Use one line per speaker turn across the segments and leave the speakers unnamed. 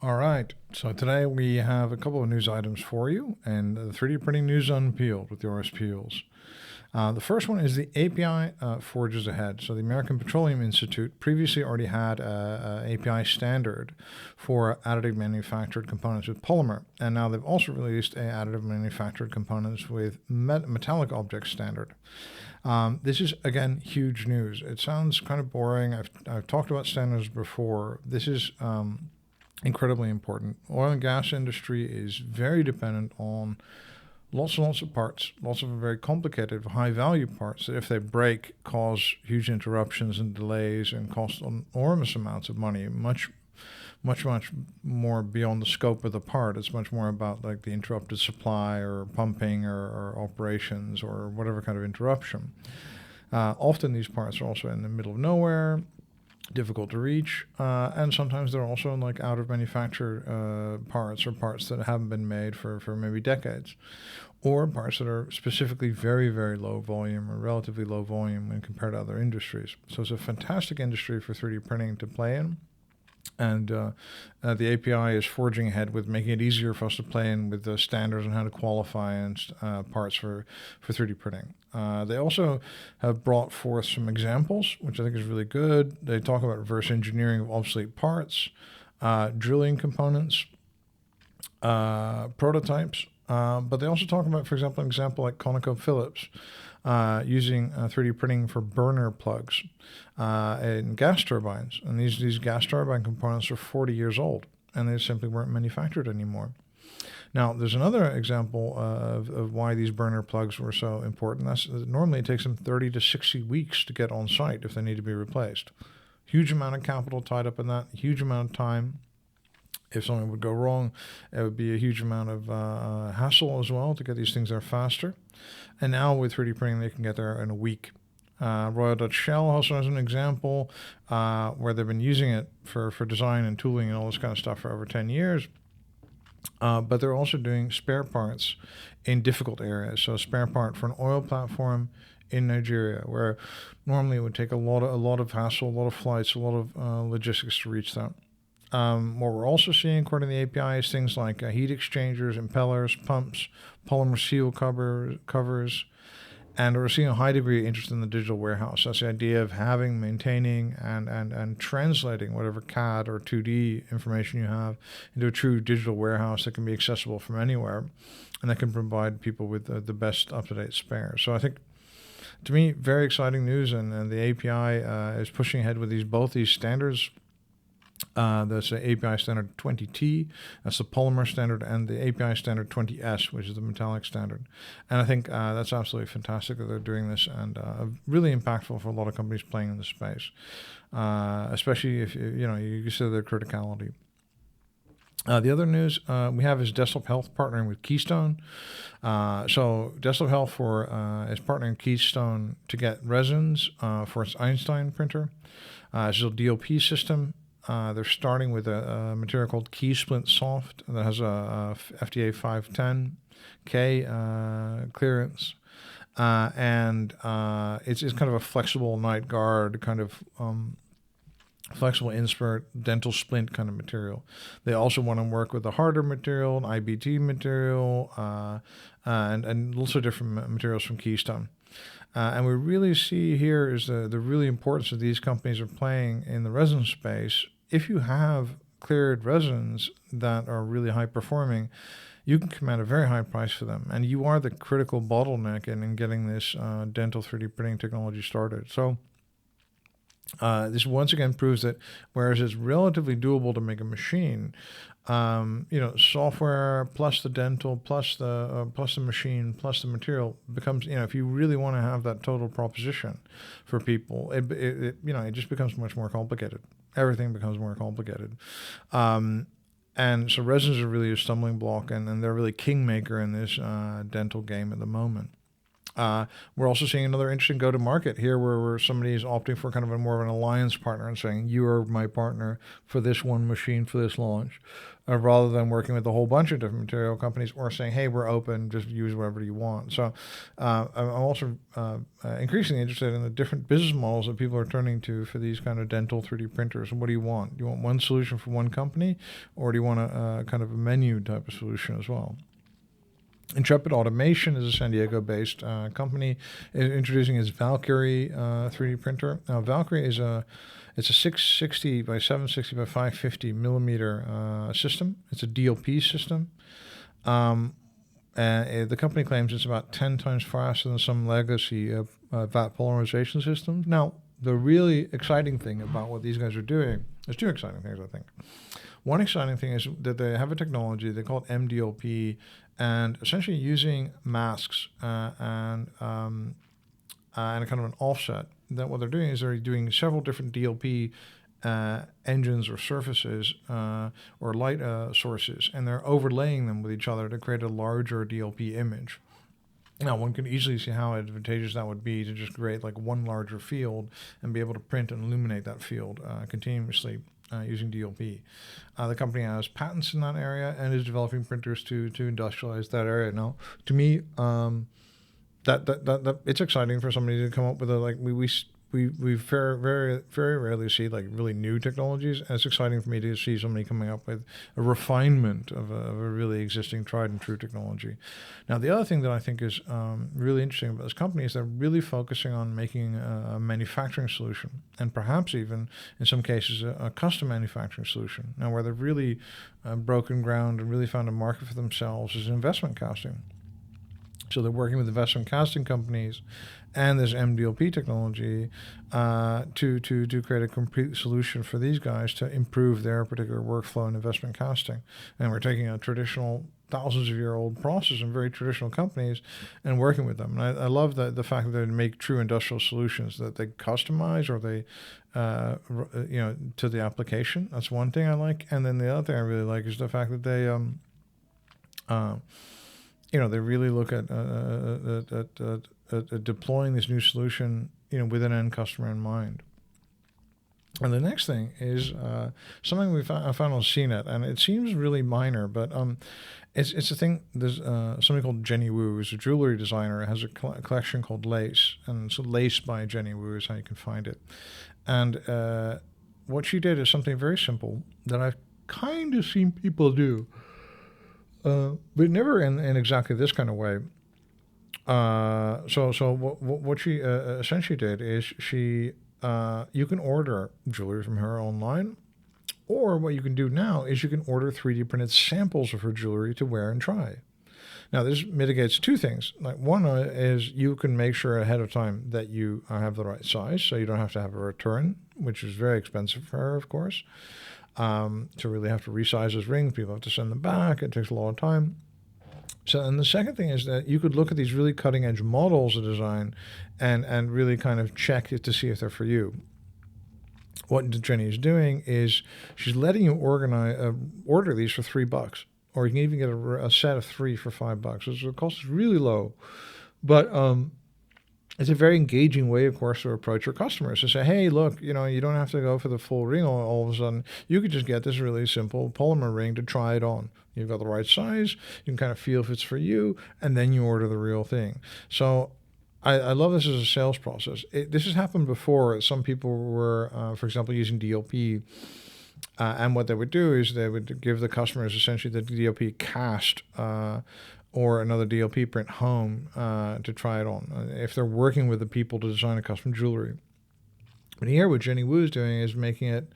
All right. So today we have a couple of news items for you, and the 3D printing news unpeeled with yours peels. The first one is the API forges ahead. So the American Petroleum Institute previously already had a API standard for additive manufactured components with polymer, and now they've also released a additive manufactured components with metallic object standard. This is, again, huge news. It sounds kind of boring. I've talked about standards before. This is incredibly important. Oil and gas industry is very dependent on lots and lots of parts, lots of very complicated, high-value parts that if they break, cause huge interruptions and delays and cost enormous amounts of money, much more beyond the scope of the part. It's much more about like the interrupted supply or pumping or operations or whatever kind of interruption. Often these parts are also in the middle of nowhere, difficult to reach, and sometimes they're also like out of manufacture parts or parts that haven't been made for maybe decades, or parts that are specifically very, very low volume or relatively low volume when compared to other industries. So it's a fantastic industry for 3D printing to play in. And the API is forging ahead with making it easier for us to play in with the standards on how to qualify and parts for 3D printing. They also have brought forth some examples, which I think is really good. They talk about reverse engineering of obsolete parts, drilling components, prototypes, but they also talk about, for example, an example like ConocoPhillips using 3D printing for burner plugs in gas turbines. And these gas turbine components are 40 years old, and they simply weren't manufactured anymore. Now, there's another example of why these burner plugs were so important. That's normally it takes them 30 to 60 weeks to get on site if they need to be replaced. Huge amount of capital tied up in that, huge amount of time. If something would go wrong, it would be a huge amount of hassle as well to get these things there faster. And now with 3D printing, they can get there in a week. Royal Dutch Shell also has an example where they've been using it for design and tooling and all this kind of stuff for over 10 years. But they're also doing spare parts in difficult areas. So a spare part for an oil platform in Nigeria, where normally it would take a lot of hassle, a lot of flights, a lot of logistics to reach that. What we're also seeing, according to the API, is things like heat exchangers, impellers, pumps, polymer seal covers, and we're seeing a high degree of interest in the digital warehouse. That's the idea of having, maintaining, and translating whatever CAD or 2D information you have into a true digital warehouse that can be accessible from anywhere, and that can provide people with the best up-to-date spares. So I think, to me, very exciting news, and the API is pushing ahead with both these standards. That's the API standard 20T, that's the polymer standard, and the API standard 20S, which is the metallic standard. And I think that's absolutely fantastic that they're doing this, and really impactful for a lot of companies playing in the space, especially if you consider their criticality. The other news we have is Desktop Health partnering with Keystone. So Desktop Health is partnering with Keystone to get resins for its Einstein printer. It's a DLP system. They're starting with a material called KeySplint Soft that has a FDA 510K clearance, and it's kind of a flexible night guard kind of flexible insert dental splint kind of material. They also want to work with a harder material, an IBT material, and lots of different materials from Keystone. And we really see here is the really importance of these companies are playing in the resin space. If you have cleared resins that are really high performing, you can command a very high price for them. And you are the critical bottleneck in getting this dental 3D printing technology started. So this once again proves that whereas it's relatively doable to make a machine, software plus the dental plus the machine plus the material becomes, if you really want to have that total proposition for people, it just becomes much more complicated. Everything becomes more complicated. And so resins are really a stumbling block, and they're really kingmaker in this dental game at the moment. We're also seeing another interesting go-to-market here where somebody is opting for kind of a more of an alliance partner and saying, you are my partner for this one machine for this launch, rather than working with a whole bunch of different material companies or saying, hey, we're open, just use whatever you want. So I'm also increasingly interested in the different business models that people are turning to for these kind of dental 3D printers. What do you want? Do you want one solution for one company, or do you want a kind of a menu type of solution as well? Intrepid Automation is a San Diego-based company introducing its Valkyrie 3D printer. Now, Valkyrie is it's a 660 by 760 by 550 millimeter system. It's a DLP system. The company claims it's about 10 times faster than some legacy VAT polarization systems. Now, the really exciting thing about what these guys are doing, there's two exciting things, I think. One exciting thing is that they have a technology, they call it MDLP, and essentially using masks and a kind of an offset. That what they're doing is they're doing several different DLP engines or surfaces or light sources, and they're overlaying them with each other to create a larger DLP image. Now, one can easily see how advantageous that would be to just create like one larger field and be able to print and illuminate that field continuously using DLP. The company has patents in that area and is developing printers to industrialize that area. Now, to me, that it's exciting for somebody to come up with we very rarely see like really new technologies, and it's exciting for me to see somebody coming up with a refinement of a really existing tried and true technology. Now, the other thing that I think is really interesting about this company is they're really focusing on making a manufacturing solution, and perhaps even in some cases a custom manufacturing solution. Now, where they've really broken ground and really found a market for themselves is investment casting. So they're working with investment casting companies and this MDLP technology to create a complete solution for these guys to improve their particular workflow in investment casting. And we're taking a traditional thousands of year old process in very traditional companies and working with them. And I love the fact that they make true industrial solutions that they customize or they to the application. That's one thing I like. And then the other thing I really like is the fact that they they really look at deploying this new solution, with an end customer in mind. And the next thing is something I found on CNET, and it seems really minor, but it's a thing. There's somebody called Jenny Wu, who's a jewelry designer. It has a collection called Lace, and so Lace by Jenny Wu is how you can find it. And what she did is something very simple that I've kind of seen people do. But never in exactly this kind of way. So what she essentially did is you can order jewelry from her online, or what you can do now is you can order 3D printed samples of her jewelry to wear and try. Now, this mitigates two things. Like one is you can make sure ahead of time that you have the right size, so you don't have to have a return, which is very expensive for her, of course. To really have to resize those rings, people have to send them back. It takes a lot of time. So, and the second thing is that you could look at these really cutting edge models of design and really kind of check it to see if they're for you. What Jenny is doing is she's letting you order these for $3, or you can even get a set of 3 for $5. So the cost is really low, but it's a very engaging way, of course, to approach your customers to say, hey, look, you don't have to go for the full ring all of a sudden. You could just get this really simple polymer ring to try it on. You've got the right size. You can kind of feel if it's for you, and then you order the real thing. So I love this as a sales process. This has happened before. Some people were, for example, using DLP. And what they would do is they would give the customers essentially the DLP cast or another DLP print home to try it on, if they're working with the people to design a custom jewelry. But here what Jenny Wu is doing is making it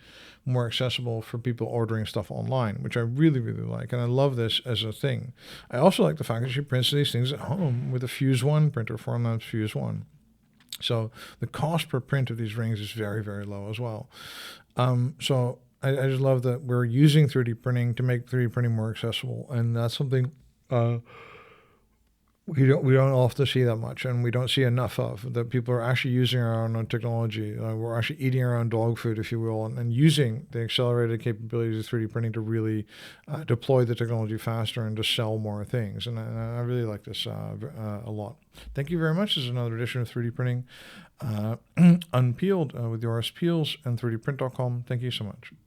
more accessible for people ordering stuff online, which I really, really like. And I love this as a thing. I also like the fact that she prints these things at home with a Fuse 1 printer, 4-ounce Fuse 1. So the cost per print of these rings is very, very low as well. So I just love that we're using 3D printing to make 3D printing more accessible. And that's something we don't often see that much, and we don't see enough of that. People are actually using our own technology. We're actually eating our own dog food, if you will, and using the accelerated capabilities of 3D printing to really deploy the technology faster and to sell more things. And I really like this a lot. Thank you very much. This is another edition of 3D printing Unpeeled with Joris Peels and 3dprint.com. Thank you so much.